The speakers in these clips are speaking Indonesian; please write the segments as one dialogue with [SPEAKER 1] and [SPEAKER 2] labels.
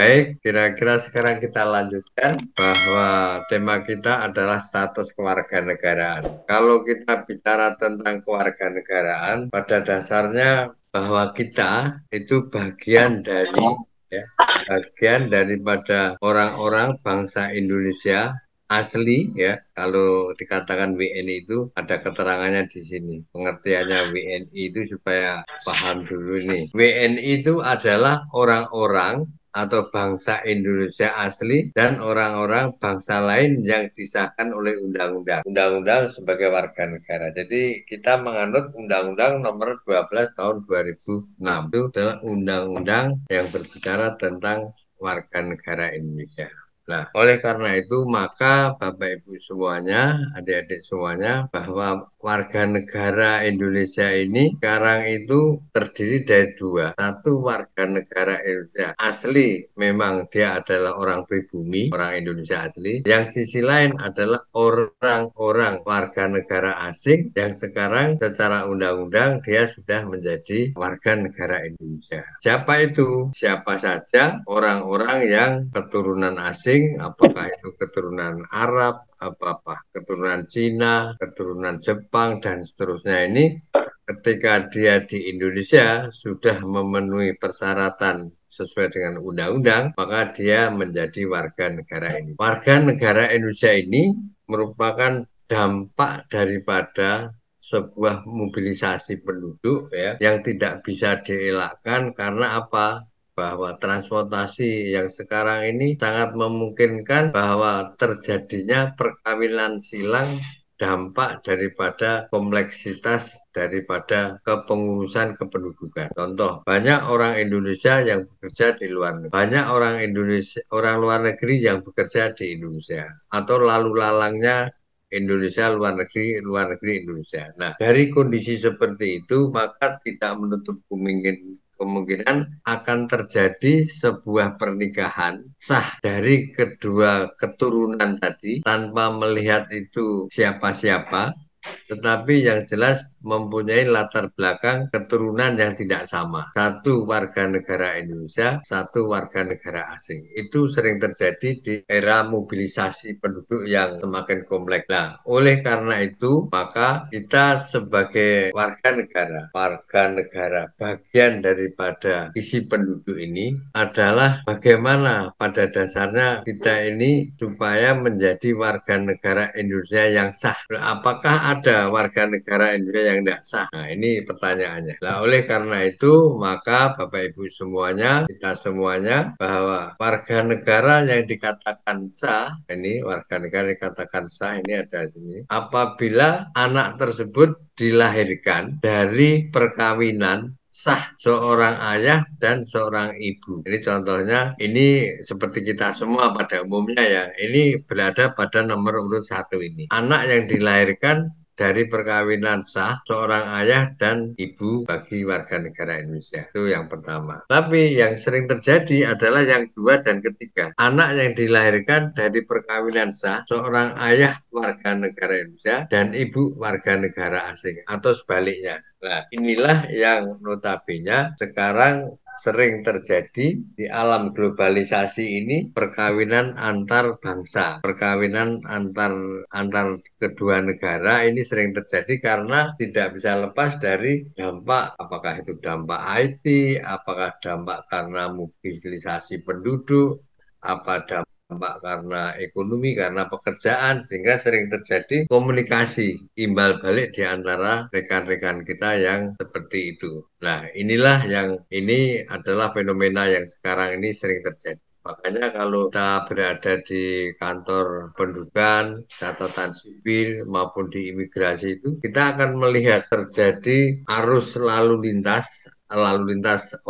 [SPEAKER 1] Baik, kira-kira sekarang kita lanjutkan bahwa tema kita adalah status kewarganegaraan. Kalau kita bicara tentang kewarganegaraan, pada dasarnya bahwa kita itu ya, bagian daripada orang-orang bangsa Indonesia asli ya. Kalau dikatakan WNI itu ada keterangannya di sini. Pengertiannya WNI itu supaya paham dulu nih. WNI itu adalah orang-orang atau bangsa Indonesia asli dan orang-orang bangsa lain yang disahkan oleh undang-undang. Undang-undang sebagai warga negara. Jadi kita menganut Undang-Undang nomor 12 tahun 2006. Itu adalah undang-undang yang berbicara tentang warga negara Indonesia. Nah, oleh karena itu maka Bapak Ibu semuanya, adik-adik semuanya, bahwa warga negara Indonesia ini sekarang itu terdiri dari dua. Satu, warga negara Indonesia asli, memang dia adalah orang pribumi, orang Indonesia asli. Yang sisi lain adalah orang-orang warga negara asing yang sekarang secara undang-undang dia sudah menjadi warga negara Indonesia. Siapa itu? Siapa saja orang-orang yang keturunan asing, apakah itu keturunan Arab, apa keturunan Cina, keturunan Jepang, dan seterusnya ini ketika dia di Indonesia sudah memenuhi persyaratan sesuai dengan undang-undang, maka dia menjadi warga negara ini. Warga negara Indonesia ini merupakan dampak daripada sebuah mobilisasi penduduk ya yang tidak bisa dielakkan karena apa? Bahwa transportasi yang sekarang ini sangat memungkinkan bahwa terjadinya perkawinan silang dampak daripada kompleksitas daripada kepengurusan kependudukan. Contoh, banyak orang Indonesia yang bekerja di luar negeri, banyak orang Indonesia, orang luar negeri yang bekerja di Indonesia, atau lalu lalangnya Indonesia luar negeri Indonesia. Nah, dari kondisi seperti itu maka tidak menutup kemungkinan akan terjadi sebuah pernikahan sah dari kedua keturunan tadi tanpa melihat itu siapa-siapa, tetapi yang jelas mempunyai latar belakang keturunan yang tidak sama. Satu warga negara Indonesia, satu warga negara asing. Itu sering terjadi di era mobilisasi penduduk yang semakin kompleks. Nah, oleh karena itu, maka kita sebagai warga negara bagian daripada isi penduduk ini adalah bagaimana pada dasarnya kita ini supaya menjadi warga negara Indonesia yang sah. Apakah ada warga negara Indonesia yang tidak sah? Nah, ini pertanyaannya. Nah, oleh karena itu, maka Bapak Ibu semuanya, kita semuanya, bahwa warga negara yang dikatakan sah, ini warga negara yang dikatakan sah, ini ada di sini, apabila anak tersebut dilahirkan dari perkawinan sah seorang ayah dan seorang ibu. Ini contohnya, ini seperti kita semua pada umumnya ya, ini berada pada nomor urut satu ini. Anak yang dilahirkan dari perkawinan sah seorang ayah dan ibu bagi warga negara Indonesia. Itu yang pertama. Tapi yang sering terjadi adalah yang kedua dan ketiga. Anak yang dilahirkan dari perkawinan sah seorang ayah warga negara Indonesia dan ibu warga negara asing atau sebaliknya. Nah, inilah yang notabene sekarang sering terjadi di alam globalisasi ini, perkawinan antar bangsa, perkawinan antar kedua negara ini sering terjadi karena tidak bisa lepas dari dampak, apakah itu dampak IT, apakah dampak karena mobilisasi penduduk, apa dampak karena ekonomi, karena pekerjaan, sehingga sering terjadi komunikasi imbal balik di antara rekan-rekan kita yang seperti itu. Nah, inilah yang ini adalah fenomena yang sekarang ini sering terjadi. Makanya kalau kita berada di kantor pendudukan, catatan sipil maupun di imigrasi itu, kita akan melihat terjadi arus lalu lintas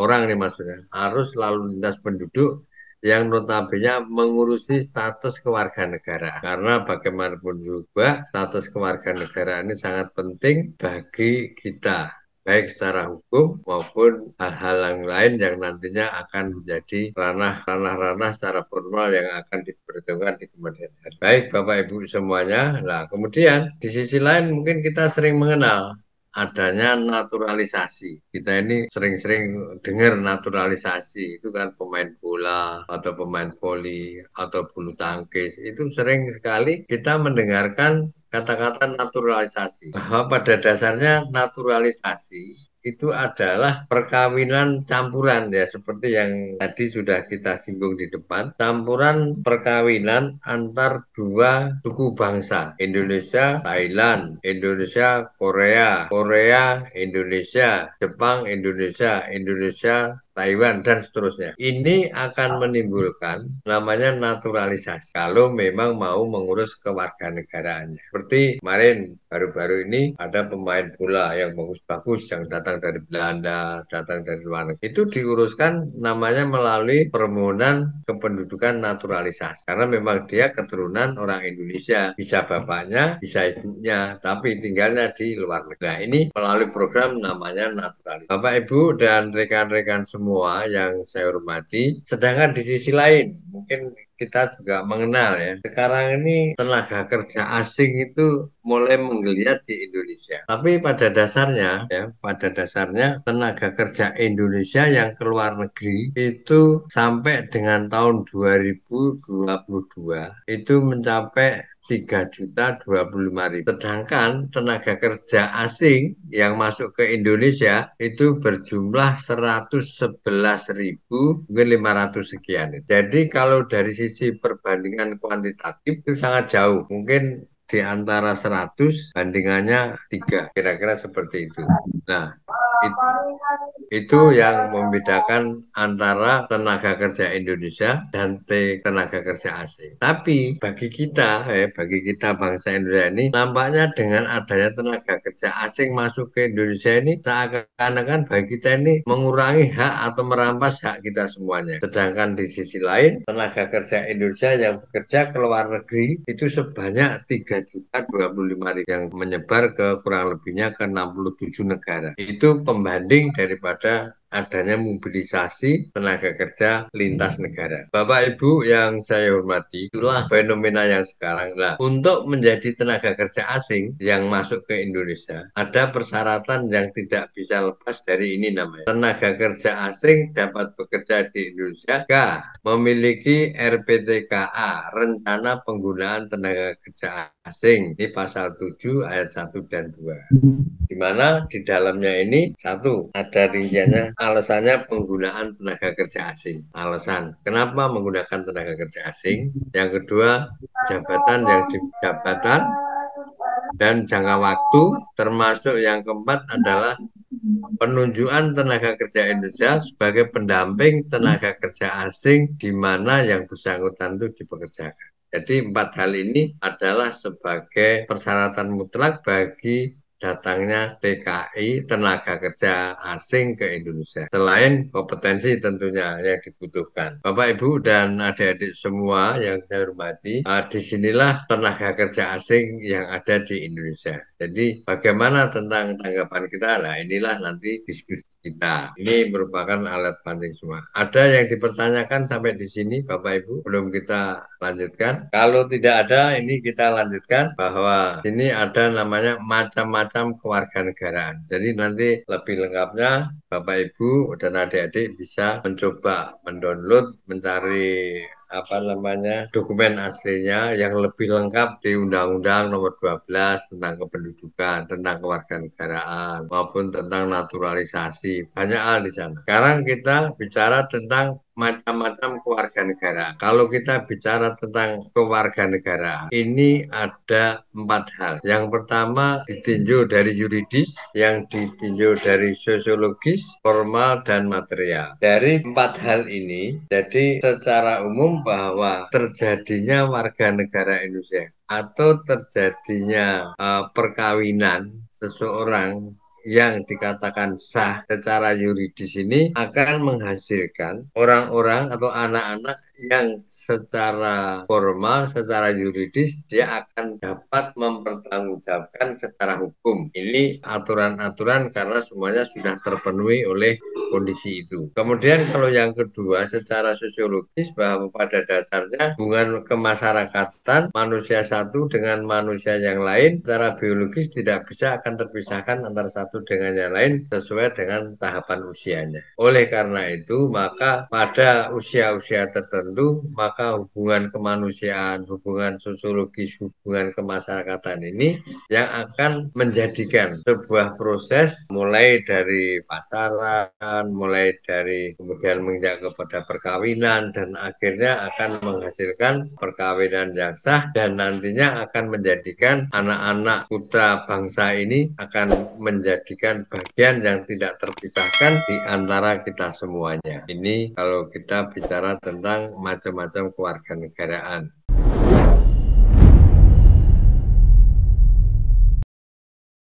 [SPEAKER 1] orang nih maksudnya, arus lalu lintas penduduk yang notabene mengurusi status kewarganegaraan. Karena bagaimanapun juga status kewarganegaraan ini sangat penting bagi kita, baik secara hukum maupun hal-hal yang lain yang nantinya akan menjadi ranah-ranah secara formal yang akan diperhitungkan di kemudian hari. Baik Bapak Ibu semuanya. Nah, kemudian di sisi lain mungkin kita sering mengenal adanya naturalisasi. Kita ini sering-sering dengar naturalisasi, itu kan pemain bola atau pemain voli atau bulu tangkis. Itu sering sekali kita mendengarkan kata-kata naturalisasi. Bahwa pada dasarnya naturalisasi itu adalah perkawinan campuran ya seperti yang tadi sudah kita singgung di depan, campuran perkawinan antar dua suku bangsa, Indonesia Thailand, Indonesia Korea, Korea Indonesia, Jepang Indonesia, Indonesia Taiwan dan seterusnya. Ini akan menimbulkan namanya naturalisasi kalau memang mau mengurus kewarganegaraannya. Seperti kemarin baru-baru ini ada pemain bola yang bagus-bagus yang datang dari Belanda, datang dari luar negeri. Itu diuruskan namanya melalui permohonan kependudukan naturalisasi. Karena memang dia keturunan orang Indonesia, bisa bapaknya, bisa ibunya, tapi tinggalnya di luar negeri. Nah, ini melalui program namanya naturalisasi. Bapak, Ibu, dan rekan-rekan semua yang saya hormati, sedangkan di sisi lain, mungkin kita juga mengenal ya, sekarang ini tenaga kerja asing itu mulai menggeliat di Indonesia. Tapi pada dasarnya ya, pada dasarnya tenaga kerja Indonesia yang keluar negeri itu sampai dengan tahun 2022 itu mencapai 3.025.000. Sedangkan tenaga kerja asing yang masuk ke Indonesia itu berjumlah 111.000, mungkin 500 sekian. Jadi kalau dari sisi perbandingan kuantitatif itu sangat jauh. Mungkin di antara 100 bandingannya 3, kira-kira seperti itu. Nah, itu yang membedakan antara tenaga kerja Indonesia dan tenaga kerja asing. Tapi bagi kita bangsa Indonesia ini, nampaknya dengan adanya tenaga kerja asing masuk ke Indonesia ini, seakan-akan bagi kita ini mengurangi hak atau merampas hak kita semuanya. Sedangkan di sisi lain, tenaga kerja Indonesia yang bekerja ke luar negeri itu sebanyak 3.025.000 yang menyebar ke kurang lebihnya ke 67 negara. Itu pembanding daripada adanya mobilisasi tenaga kerja lintas negara. Bapak Ibu yang saya hormati, itulah fenomena yang sekarang. Nah, untuk menjadi tenaga kerja asing yang masuk ke Indonesia, ada persyaratan yang tidak bisa lepas dari ini namanya. Tenaga kerja asing dapat bekerja di Indonesia, memiliki RPTKA, Rencana Penggunaan Tenaga Kerja Asing. Ini pasal 7 ayat 1 dan 2. Di mana di dalamnya ini satu ada rinciannya alasannya penggunaan tenaga kerja asing. Alasan kenapa menggunakan tenaga kerja asing? Yang kedua jabatan dan jangka waktu, termasuk yang keempat adalah penunjukan tenaga kerja Indonesia sebagai pendamping tenaga kerja asing di mana yang bersangkutan itu dipekerjakan. Jadi empat hal ini adalah sebagai persyaratan mutlak bagi datangnya TKI tenaga kerja asing ke Indonesia. Selain kompetensi tentunya yang dibutuhkan. Bapak, Ibu, dan adik-adik semua yang saya hormati, disinilah tenaga kerja asing yang ada di Indonesia. Jadi bagaimana tentang tanggapan kita? Nah, inilah nanti diskusi kita. Ini merupakan alat banding semua. Ada yang dipertanyakan sampai di sini, Bapak Ibu? Belum kita lanjutkan. Kalau tidak ada, ini kita lanjutkan bahwa ini ada namanya macam-macam kewarganegaraan. Jadi nanti lebih lengkapnya Bapak Ibu dan adik-adik bisa mencoba mendownload, mencari dokumen aslinya yang lebih lengkap di Undang-Undang Nomor 12 tentang kependudukan, tentang kewarganegaraan maupun tentang naturalisasi. Banyak hal di sana. Sekarang kita bicara tentang macam-macam kewarganegaraan. Kalau kita bicara tentang kewarganegaraan, ini ada 4 hal. Yang pertama ditinjau dari yuridis, yang ditinjau dari sosiologis, formal, dan material. Dari 4 hal ini, jadi secara umum bahwa terjadinya warga negara Indonesia atau terjadinya perkawinan seseorang yang dikatakan sah secara yuridis ini akan menghasilkan orang-orang atau anak-anak yang secara formal, secara yuridis dia akan dapat mempertanggungjawabkan secara hukum. Ini aturan-aturan karena semuanya sudah terpenuhi oleh kondisi itu. Kemudian kalau yang kedua secara sosiologis bahwa pada dasarnya hubungan kemasyarakatan manusia satu dengan manusia yang lain secara biologis tidak bisa akan terpisahkan antara satu dengan yang lain sesuai dengan tahapan usianya. Oleh karena itu, maka pada usia-usia tertentu, maka hubungan kemanusiaan, hubungan sosiologis, hubungan kemasyarakatan ini yang akan menjadikan sebuah proses mulai dari pacaran, mulai dari kemudian menginjak kepada perkawinan dan akhirnya akan menghasilkan perkawinan yang sah dan nantinya akan menjadikan anak-anak putra bangsa ini akan menjadikan bagian yang tidak terpisahkan di antara kita semuanya. Ini kalau kita bicara tentang macam-macam kewarganegaraan.